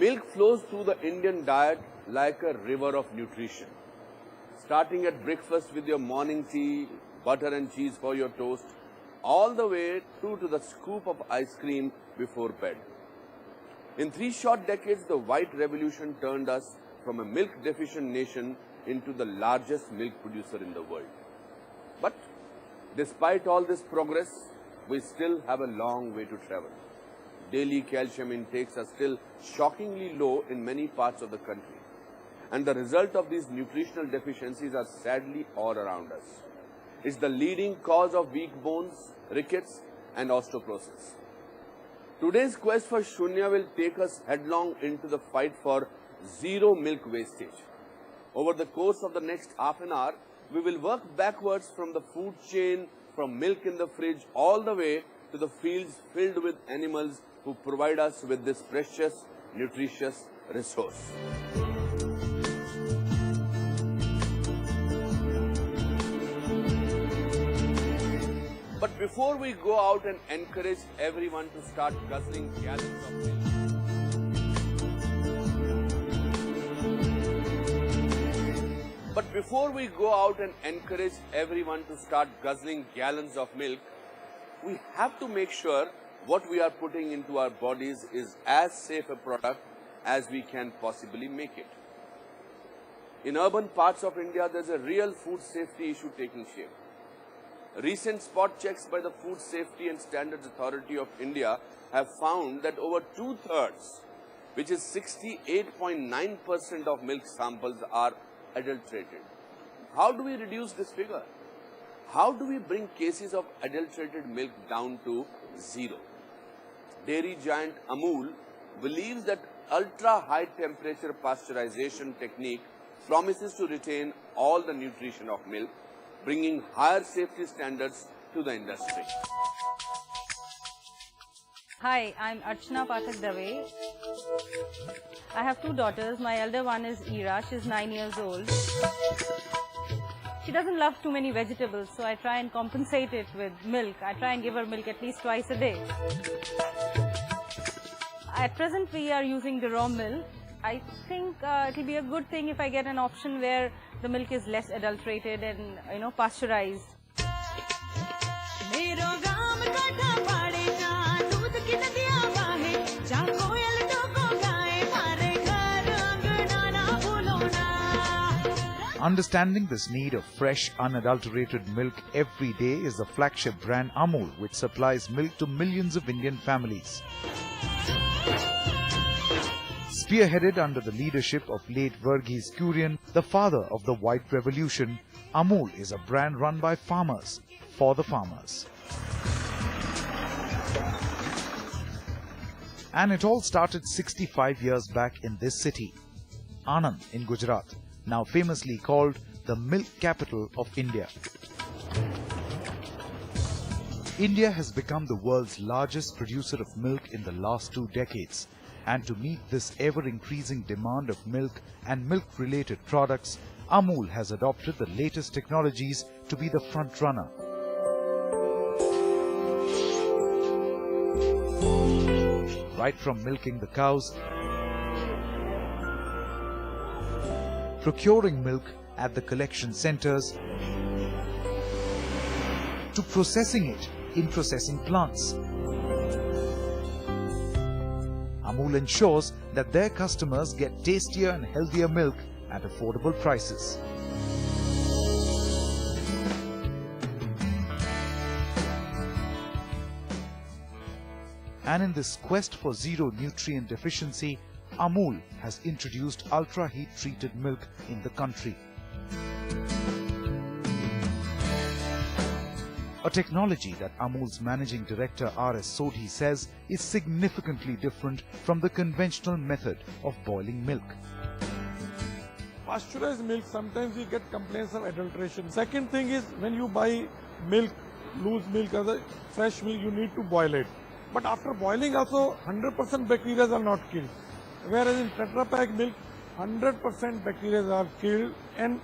Milk flows through the Indian diet like a river of nutrition. Starting at breakfast with your morning tea, butter and cheese for your toast, all the way through to the scoop of ice cream before bed. In 3 short decades, the white revolution turned us from a milk-deficient nation into the largest milk producer in the world. But despite all this progress, we still have a long way to travel. Daily calcium intakes are still shockingly low in many parts of the country. And the result of these nutritional deficiencies are sadly all around us. It's the leading cause of weak bones, rickets, and osteoporosis. Today's quest for Shunya will take us headlong into the fight for zero milk wastage. Over the course of the next half an hour, we will work backwards from the food chain, from milk in the fridge, all the way to the fields filled with animals who provide us with this precious, nutritious resource. But before we go out and encourage everyone to start guzzling gallons of milk, we have to make sure what we are putting into our bodies is as safe a product as we can possibly make it. In urban parts of India, there's a real food safety issue taking shape. Recent spot checks by the Food Safety and Standards Authority of India have found that over 2/3, which is 68.9% of milk samples, are adulterated. How do we reduce this figure? How do we bring cases of adulterated milk down to zero? Dairy giant Amul believes that ultra-high temperature pasteurization technique promises to retain all the nutrition of milk, bringing higher safety standards to the industry. Hi, I'm Archana Pathak Dave. I have 2 daughters. My elder one is Ira. She's 9 years old. She doesn't love too many vegetables, so I try and compensate it with milk. I try and give her milk at least twice a day. At present, we are using the raw milk. I think it will be a good thing if I get an option where the milk is less adulterated and, pasteurized. Understanding this need of fresh, unadulterated milk every day is the flagship brand Amul, which supplies milk to millions of Indian families. Spearheaded under the leadership of late Verghese Kurian, the father of the white revolution, Amul is a brand run by farmers, for the farmers. And it all started 65 years back in this city, Anand in Gujarat, now famously called the milk capital of India. India has become the world's largest producer of milk in the last 2 decades. And to meet this ever-increasing demand of milk and milk-related products, Amul has adopted the latest technologies to be the front runner. Right from milking the cows, procuring milk at the collection centers, to processing it in processing plants, Amul ensures that their customers get tastier and healthier milk at affordable prices. And in this quest for zero nutrient deficiency, Amul has introduced ultra-heat treated milk in the country. A technology that Amul's managing director R.S. Sodhi says is significantly different from the conventional method of boiling milk. Pasteurized milk, sometimes we get complaints of adulteration. Second thing is, when you buy milk, loose milk, or fresh milk, you need to boil it. But after boiling also, 100% bacteria are not killed. Whereas in Tetra Pak milk, 100% bacteria are killed. And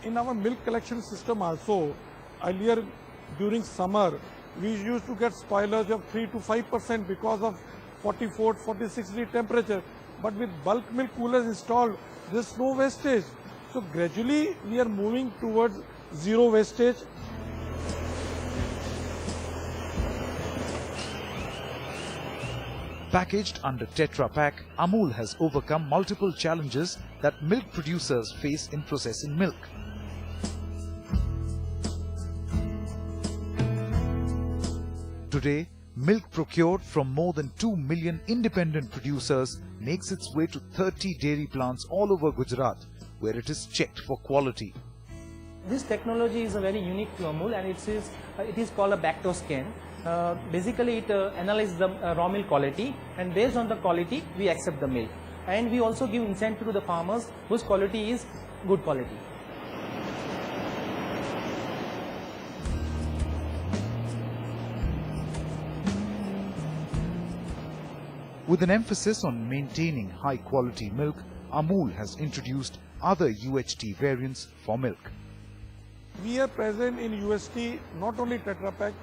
in our milk collection system also, earlier during summer, we used to get spoilage of 3 to 5% because of 44, 46 degree temperature. But with bulk milk coolers installed, there's no wastage. So gradually we are moving towards zero wastage. Packaged under Tetra Pak, Amul has overcome multiple challenges that milk producers face in processing milk. Today, milk procured from more than 2 million independent producers makes its way to 30 dairy plants all over Gujarat, where it is checked for quality. This technology is very unique to Amul, and it is called a Bactoscan. Basically, it analyzes the raw milk quality, and based on the quality, we accept the milk. And we also give incentive to the farmers whose quality is good quality. With an emphasis on maintaining high quality milk, Amul has introduced other UHT variants for milk. We are present in UST, not only Tetra Pak,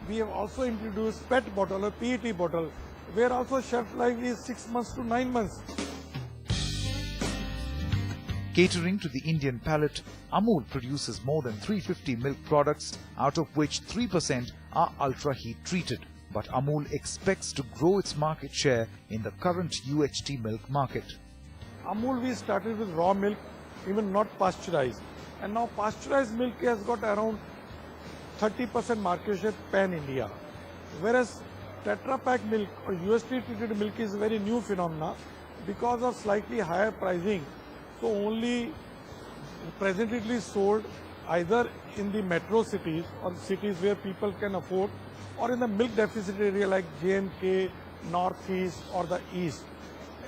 we have also introduced PET bottle or PET bottle, where also shelf life is 6 months to 9 months. Catering to the Indian palate, Amul produces more than 350 milk products, out of which 3% are ultra heat treated. But Amul expects to grow its market share in the current UHT milk market. Amul, we started with raw milk, even not pasteurized. And now pasteurized milk has got around 30% market share pan-India. Whereas Tetra Pak milk or UHT treated milk is a very new phenomena because of slightly higher pricing. So only presently sold either in the metro cities or cities where people can afford, or in the milk deficit area like J&K, Northeast or the East.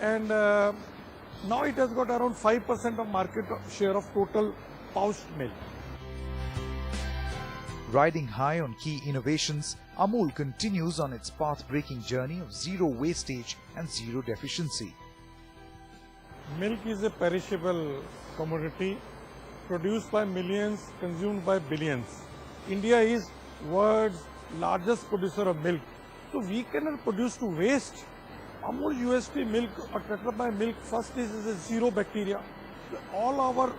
And now it has got around 5% of market share of total pouched milk. Riding high on key innovations, Amul continues on its path-breaking journey of zero wastage and zero deficiency. Milk is a perishable commodity produced by millions, consumed by billions. India is world's largest producer of milk. So we cannot produce to waste. Amul UHT milk or Tetra Pak milk first is a zero bacteria. So all our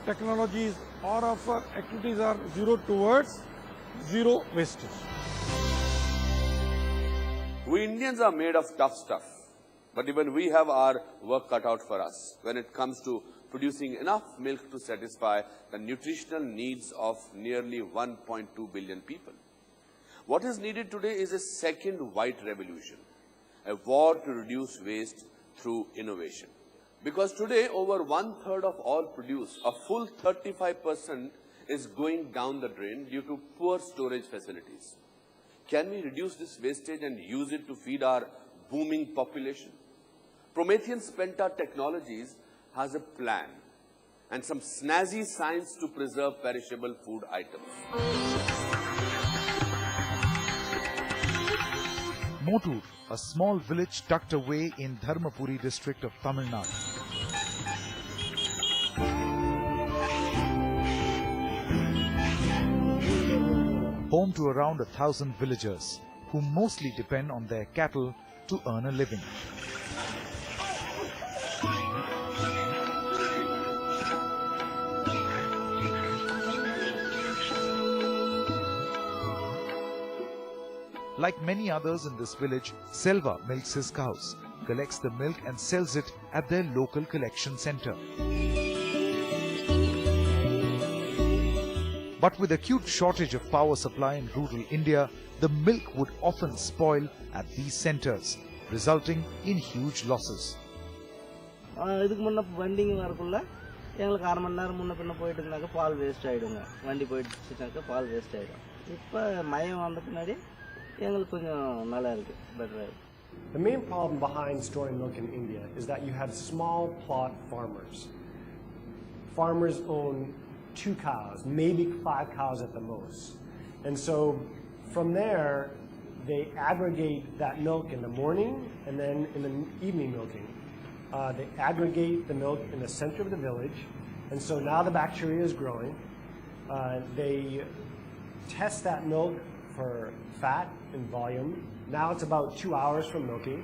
technologies, all of our activities are zero towards zero wastage. We Indians are made of tough stuff, but even we have our work cut out for us when it comes to producing enough milk to satisfy the nutritional needs of nearly 1.2 billion people. What is needed today is a second white revolution, a war to reduce waste through innovation. Because today, over 1/3 of all produce, a full 35%, is going down the drain due to poor storage facilities. Can we reduce this wastage and use it to feed our booming population? Promethean Spenta Technologies has a plan and some snazzy science to preserve perishable food items. Motur, a small village tucked away in Dharmapuri district of Tamil Nadu. Home to around 1,000 villagers, who mostly depend on their cattle to earn a living. Like many others in this village, Selva milks his cows, collects the milk and sells it at their local collection center. But with acute shortage of power supply in rural India, the milk would often spoil at these centers, resulting in huge losses. இதுக்கு முன்ன வண்டிங்க வரக்குள்ள எங்களுக்கு 1/2 மணி நேரம் முன்ன பின்ன போயிட்டு இருந்தாக்க பால் வேஸ்ட் ஆயிடுங்க. வண்டி போயிடுச்சுனாக்க பால் வேஸ்ட் ஆயிடும். இப்போ மயம் வந்த பின்னாடி எங்களுக்கு கொஞ்சம் நல்லா இருக்கு, பெட்டரா இருக்கு. The main problem behind storing milk in India is that you have small plot farmers. Farmers own 2 cows, maybe 5 cows at the most. And so from there, they aggregate that milk in the morning and then in the evening milking. They aggregate the milk in the center of the village, and so now the bacteria is growing. They test that milk for fat and volume. Now it's about 2 hours from milking.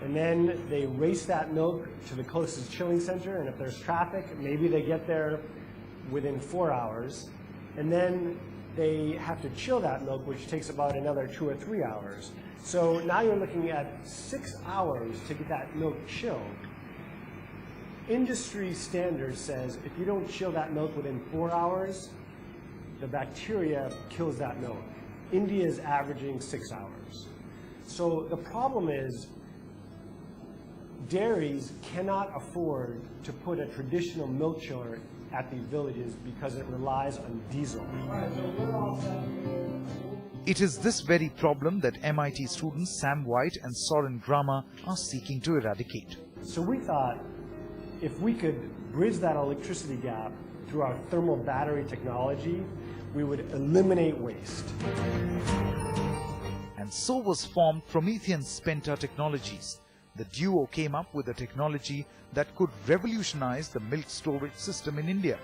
and then they race that milk to the closest chilling center, and if there's traffic, maybe they get there within 4 hours, and then they have to chill that milk, which takes about another 2 or 3 hours. So now you're looking at 6 hours to get that milk chilled. Industry standard says if you don't chill that milk within 4 hours, the bacteria kills that milk. India is averaging 6 hours. So the problem is dairies cannot afford to put a traditional milk chiller at the villages because it relies on diesel. It is this very problem that MIT students Sam White and Soren Grama are seeking to eradicate. So we thought if we could bridge that electricity gap through our thermal battery technology, we would eliminate waste. And so was formed Promethean Spenta Technologies. The duo came up with a technology that could revolutionize the milk storage system in India.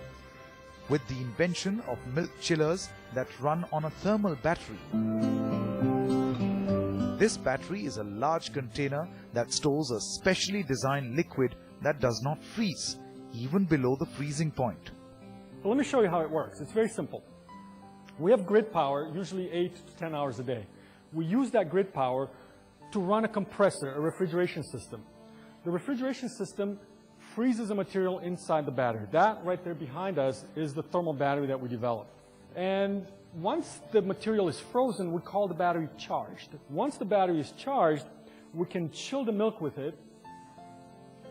With the invention of milk chillers that run on a thermal battery. This battery is a large container that stores a specially designed liquid that does not freeze, even below the freezing point. Well, let me show you how it works. It's very simple. We have grid power, usually 8 to 10 hours a day. We use that grid power to run a compressor, a refrigeration system. The refrigeration system freezes the material inside the battery. That right there behind us is the thermal battery that we developed. And once the material is frozen, we call the battery charged. Once the battery is charged, we can chill the milk with it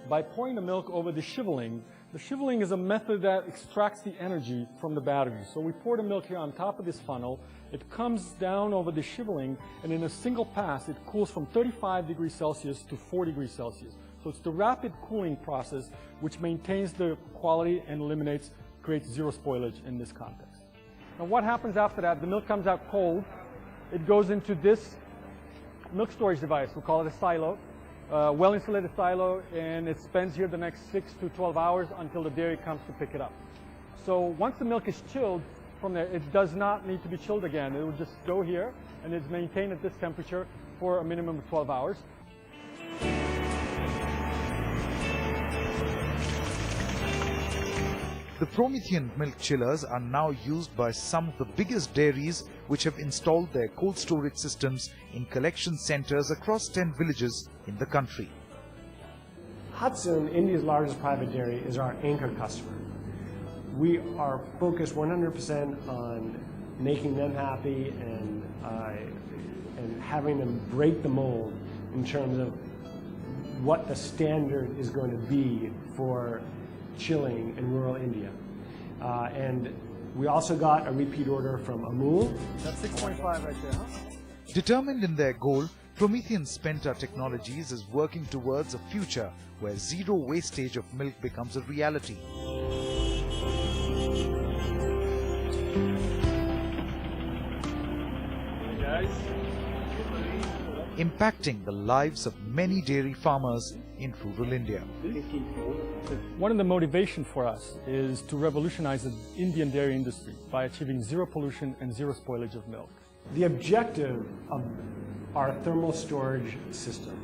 by pouring the milk over the shiveling. The shiveling is a method that extracts the energy from the battery. So we pour the milk here on top of this funnel. It comes down over the shiveling, and in a single pass, it cools from 35 degrees Celsius to 4 degrees Celsius. So it's the rapid cooling process which maintains the quality and creates zero spoilage in this context. Now what happens after that? The milk comes out cold. It goes into this milk storage device. We call it a silo, well-insulated silo, and it spends here the next 6 to 12 hours until the dairy comes to pick it up. So once the milk is chilled from there, it does not need to be chilled again. It will just go here, and it's maintained at this temperature for a minimum of 12 hours. The Promethean milk chillers are now used by some of the biggest dairies which have installed their cold storage systems in collection centers across 10 villages in the country. Hudson, India's largest private dairy, is our anchor customer. We are focused 100% on making them happy and having them break the mold in terms of what the standard is going to be for chilling in rural India. And we also got a repeat order from Amul. That's 6.5 right there, huh? Determined in their goal, Promethean Spenta Technologies is working towards a future where zero wastage of milk becomes a reality. Impacting the lives of many dairy farmers in rural India. One of the motivations for us is to revolutionize the Indian dairy industry by achieving zero pollution and zero spoilage of milk. The objective of our thermal storage system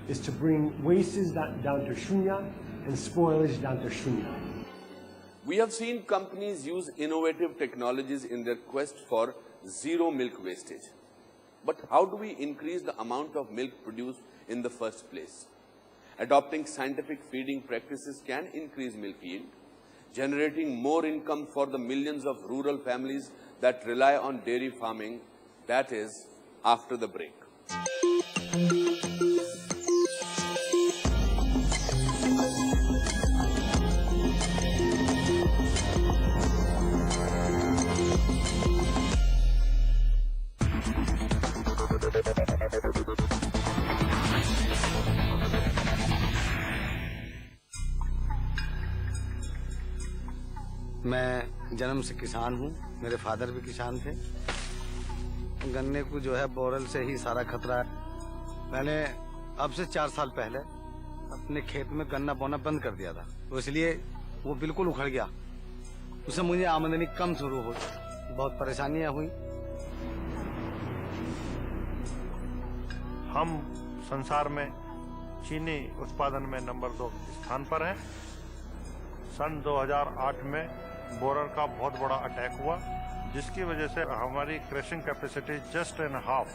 is to bring wastes down to shunya and spoilage down to shunya. We have seen companies use innovative technologies in their quest for zero milk wastage. But how do we increase the amount of milk produced in the first place? Adopting scientific feeding practices can increase milk yield, generating more income for the millions of rural families that rely on dairy farming. That is, after the break. मैं जन्म से किसान हूँ, मेरे father भी किसान थे। गन्ने को जो है बोरल से ही सारा खतरा है। मैंने अब से 4 साल पहले अपने खेत में गन्ना बोना बंद कर दिया था, तो इसलिए वो बिल्कुल उखड़ गया। उससे मुझे आमदनी कम शुरू हुई, बहुत परेशानियां हुई। हम संसार में चीनी उत्पादन में नंबर 2 स्थान पर है। सन 2008 में बोरर का बहुत बड़ा अटैक हुआ, जिसकी वजह से हमारी crushing capacity just in half.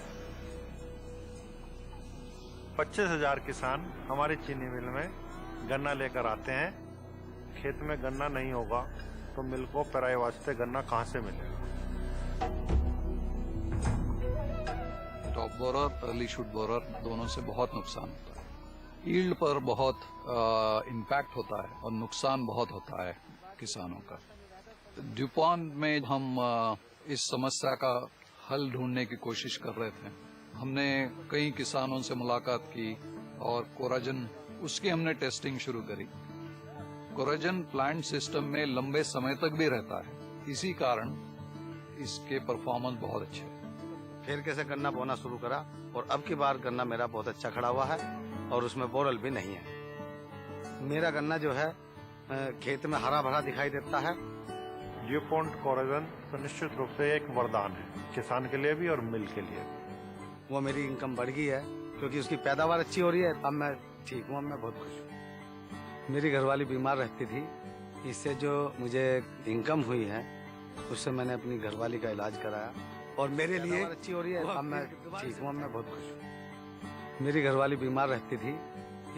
25,000 किसान हमारी चीनी मिल में गन्ना लेकर आते हैं। खेत में गन्ना नहीं होगा तो मिल को पेराई वास्ते गन्ना कहां से मिलेगा? Top borer, early shoot borer दोनों से बहुत नुकसान होता है। यील्ड पर बहुत इम्पैक्ट होता है और नुकसान बहुत होता है किसानों का। ड्यूपॉन्ट में हम इस समस्या का हल ढूंढने की कोशिश कर रहे थे। हमने कई किसानों से मुलाकात की और कोराजन उसकी हमने टेस्टिंग शुरू करी। कोराजन प्लांट सिस्टम में लंबे समय तक भी रहता है, इसी कारण इसके परफॉर्मेंस बहुत अच्छे हैं। फिर कैसे गन्ना बोना शुरू करा और अब की बार गन्ना मेरा बहुत अच्छा खड़ा हुआ है और उसमें बोरल भी नहीं है। मेरा गन्ना जो है खेत में हरा भरा दिखाई देता है। ड्यूपॉन्ट कोराजन तो निश्चित रूप से एक वरदान है, किसान के लिए भी और मिल के लिए भी। वो मेरी इनकम बढ़ गई है क्योंकि उसकी पैदावार अच्छी हो रही है। अब मैं ठीक हूँ, अब मैं बहुत खुश हूँ। मेरी घरवाली बीमार रहती थी, इससे जो मुझे इनकम हुई है उससे मैंने अपनी घरवाली का इलाज कराया और मेरे लिए अच्छी हो रही है। अब मैं ठीक हूँ, अब मैं बहुत खुश हूँ। मेरी घरवाली बीमार रहती थी,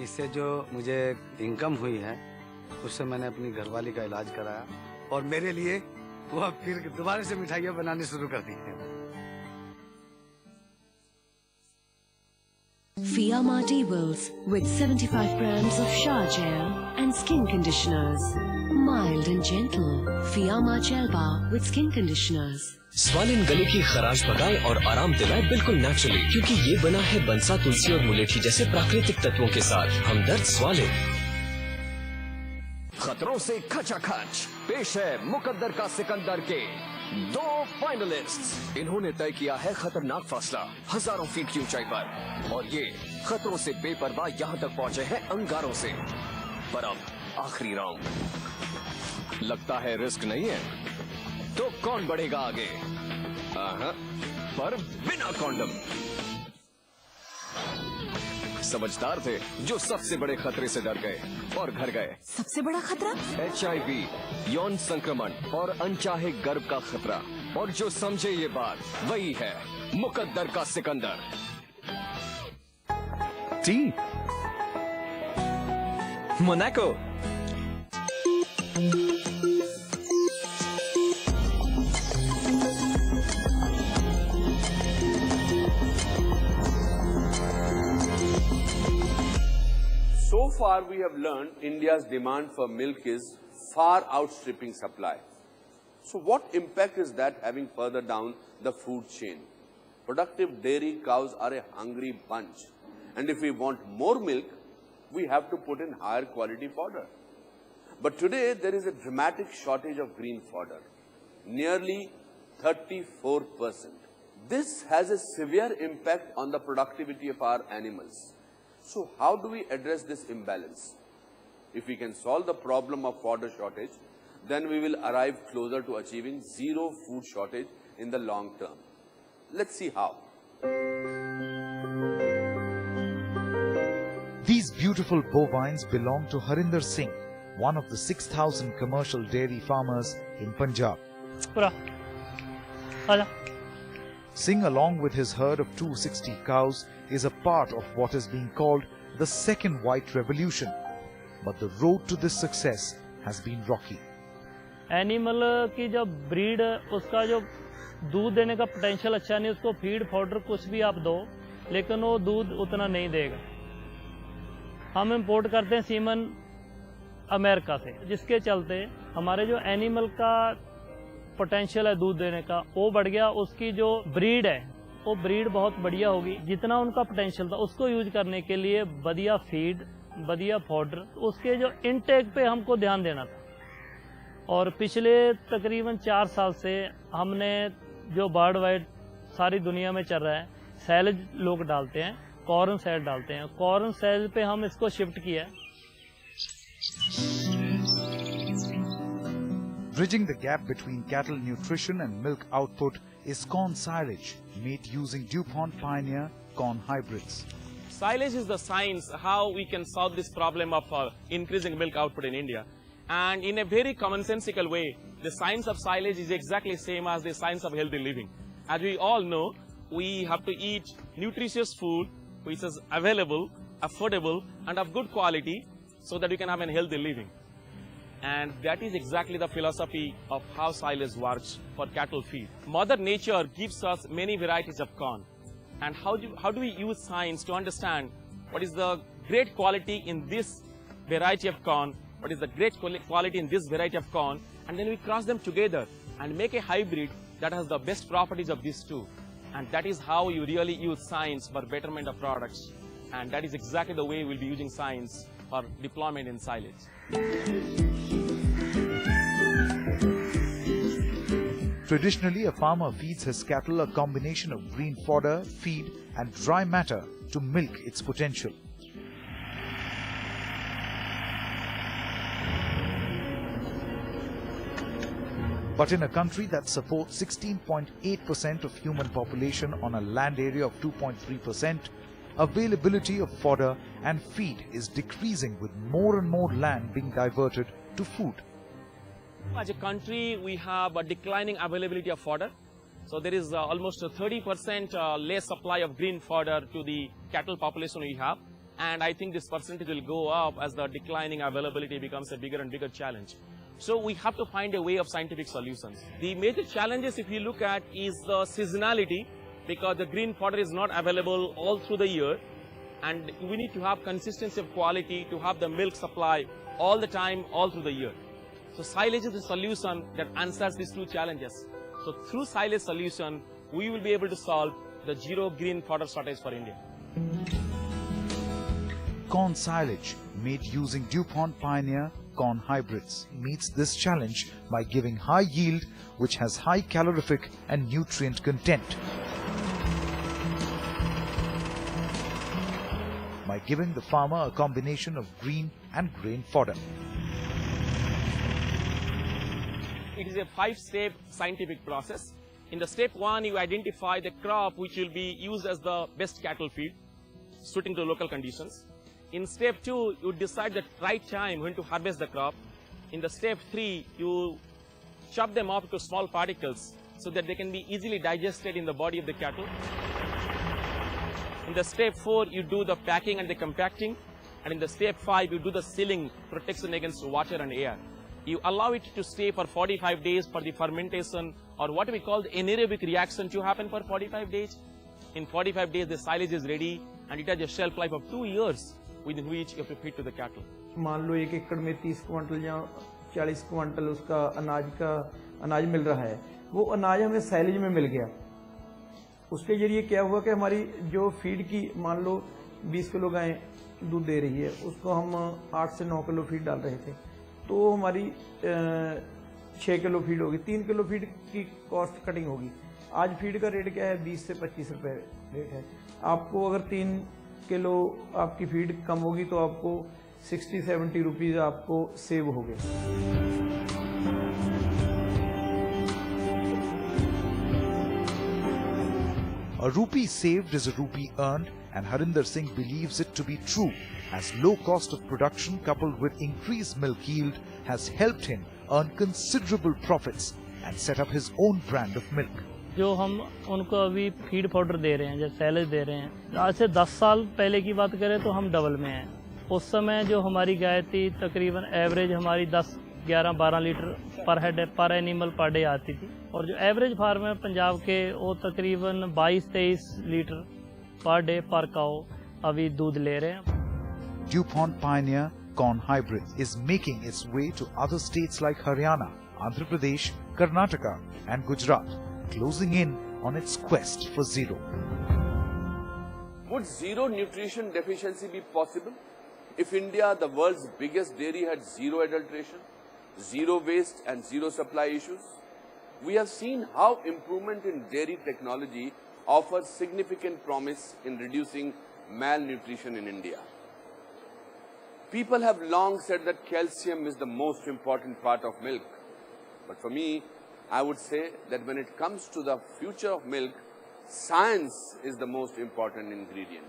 इससे जो मुझे इनकम हुई है उससे मैंने अपनी घरवाली का इलाज कराया और मेरे लिए वो फिर दोबारा से मिठाइयाँ बनानी शुरू कर दी है। Fiamma Devils with 75 grams of shower gel and skin conditioners. Mild and gentle. Fiamma Gel Bar with skin conditioners. स्वालिन गले की खराश भगाए और आराम दिलाए बिल्कुल नेचुरली, क्योंकि ये बना है बंसा, तुलसी और मुलेठी जैसे प्राकृतिक तत्वों के साथ। हमदर्द स्वालिन। खतरों से खचाखच पेश है मुकद्दर का सिकंदर के 2 फाइनलिस्ट्स। इन्होंने तय किया है खतरनाक फासला हजारों फीट की ऊंचाई पर और ये खतरों से बेपरवाह यहाँ तक पहुँचे हैं अंगारों से। पर अब आखिरी राउंड, लगता है रिस्क नहीं है तो कौन बढ़ेगा आगे? पर बिना कॉन्डम। समझदार थे जो सबसे बड़े खतरे से डर गए और घर गए। सबसे बड़ा खतरा HIV, यौन संक्रमण और अनचाहे गर्भ का खतरा। और जो समझे ये बात वही है मुकद्दर का Sikandar. T Monaco. So far we have learned India's demand for milk is far outstripping supply. So what impact is that having further down the food chain? Productive dairy cows are a hungry bunch. And if we want more milk, we have to put in higher quality fodder. But today there is a dramatic shortage of green fodder, nearly 34%. This has a severe impact on the productivity of our animals. So how do we address this imbalance? If we can solve the problem of fodder shortage, then we will arrive closer to achieving zero food shortage in the long term. Let's see how. These beautiful bovines belong to Harinder Singh, one of the 6,000 commercial dairy farmers in Punjab. Singh, along with his herd of 260 cows, is a part of what is being called the second white revolution. But the road to this success has been rocky. Animal की जो breed, उसका जो दूध देने का potential अच्छा नहीं, उसको फीड पाउडर कुछ भी आप दो लेकिन वो दूध उतना नहीं देगा। हम इंपोर्ट करते हैं सीमन अमेरिका से, जिसके चलते हमारे जो एनिमल का पोटेंशियल है दूध देने का वो बढ़ गया। उसकी जो ब्रीड है वो ब्रीड बहुत बढ़िया होगी। जितना उनका पोटेंशियल था उसको यूज करने के लिए बढ़िया फीड, बढ़िया पाउडर, उसके जो इनटेक पे हमको ध्यान देना था। और पिछले तकरीबन 4 साल से हमने जो बर्ड वाइट सारी दुनिया में चल रहा है, सैलेज लोग डालते हैं, कॉर्न सैल डालते हैं, कॉर्न सैल पे हम इसको शिफ्ट किया है। Bridging the gap between cattle nutrition and milk output is corn silage made using DuPont Pioneer corn hybrids. Silage is the science how we can solve this problem of increasing milk output in India. And in a very commonsensical way, the science of silage is exactly same as the science of healthy living. As we all know, we have to eat nutritious food which is available, affordable, and of good quality so that we can have a healthy living. And that is exactly the philosophy of how silage works for cattle feed. Mother Nature gives us many varieties of corn. And how do we use science to understand what is the great quality in this variety of corn, what is the great quality in this variety of corn, and then we cross them together and make a hybrid that has the best properties of these two. And that is how you really use science for betterment of products. And that is exactly the way we'll be using science for deployment in silage. Traditionally, a farmer feeds his cattle a combination of green fodder, feed and dry matter to milk its potential. But in a country that supports 16.8% of human population on a land area of 2.3%, availability of fodder and feed is decreasing with more and more land being diverted to food. As a country, we have a declining availability of fodder. So there is almost a 30% less supply of green fodder to the cattle population we have. And I think this percentage will go up as the declining availability becomes a bigger and bigger challenge. So we have to find a way of scientific solutions. The major challenges, if you look at, is the seasonality, because the green fodder is not available all through the year. And we need to have consistency of quality to have the milk supply all the time, all through the year. So silage is the solution that answers these two challenges. So through silage solution, we will be able to solve the zero green fodder shortage for India. Corn silage, made using DuPont Pioneer corn hybrids, meets this challenge by giving high yield, which has high calorific and nutrient content. By giving the farmer a combination of green and grain fodder. It is a 5-step scientific process. In the step 1, you identify the crop which will be used as the best cattle feed, suiting to local conditions. In step 2, you decide the right time when to harvest the crop. In the step 3, you chop them up to small particles so that they can be easily digested in the body of the cattle. In the step 4, you do the packing and the compacting. And in the step 5, you do the sealing, protection against water and air. You allow it to stay for 45 days for the fermentation, or what we call the anaerobic reaction to happen for 45 days. In 45 days, the silage is ready and it has a shelf life of 2 years within which you have to feed to the cattle. मान लो 1 एकड़ में 30 quintal या 40 quintal उसका अनाज मिल रहा है, वो अनाज हमें साइलेज में मिल गया। उसके जरिए क्या हुआ कि हमारी जो फीड की मान लो 20 किलो गाय दूध दे रही है, उसको हम 8 से 9 किलो फीड डाल रहे थे, तो हमारी 6 किलो फीड होगी, 3 किलो फीड की कॉस्ट कटिंग होगी। आज फीड का रेट क्या है? 20 से 25 रुपए रेट है। आपको अगर 3 किलो आपकी फीड कम होगी तो आपको 60-70 रुपीज आपको सेव हो गए। A rupee saved is a rupee earned, and Harinder Singh believes it to be true, as low cost of production coupled with increased milk yield has helped him earn considerable profits and set up his own brand of milk. जो हम उनको अभी feed powder दे रहे हैं, जैसे silage दे रहे हैं, आज से 10 साल पहले की बात करें तो हम डबल में हैं। उस समय जो हमारी गाय थी तकरीबन एवरेज हमारी 10, 11, 12 लीटर पर हेड पर एनिमल पर डे आती थी, और जो एवरेज फार्म है पंजाब के वो तकरीबन 22-23 लीटर पर डे पर काउ अभी दूध ले रहे हैं। DuPont Pioneer corn hybrid is making its way to other states like Haryana, Andhra Pradesh, Karnataka and Gujarat, closing in on its quest for zero. Would zero nutrition deficiency be possible if India, the world's biggest dairy, had zero adulteration, zero waste and zero supply issues? We have seen how improvement in dairy technology offers significant promise in reducing malnutrition in India. People have long said that calcium is the most important part of milk. But for me, I would say that when it comes to the future of milk, science is the most important ingredient.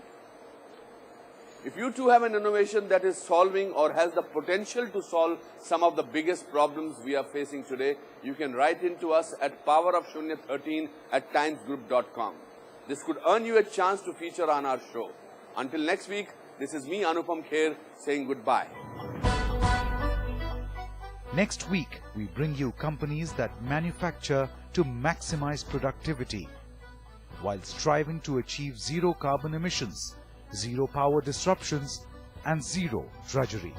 If you too have an innovation that is solving or has the potential to solve some of the biggest problems we are facing today, you can write into us at powerofshunya13@timesgroup.com. This could earn you a chance to feature on our show. Until next week, this is me, Anupam Kher, saying goodbye. Next week, we bring you companies that manufacture to maximize productivity while striving to achieve zero carbon emissions, zero power disruptions, and zero drudgery.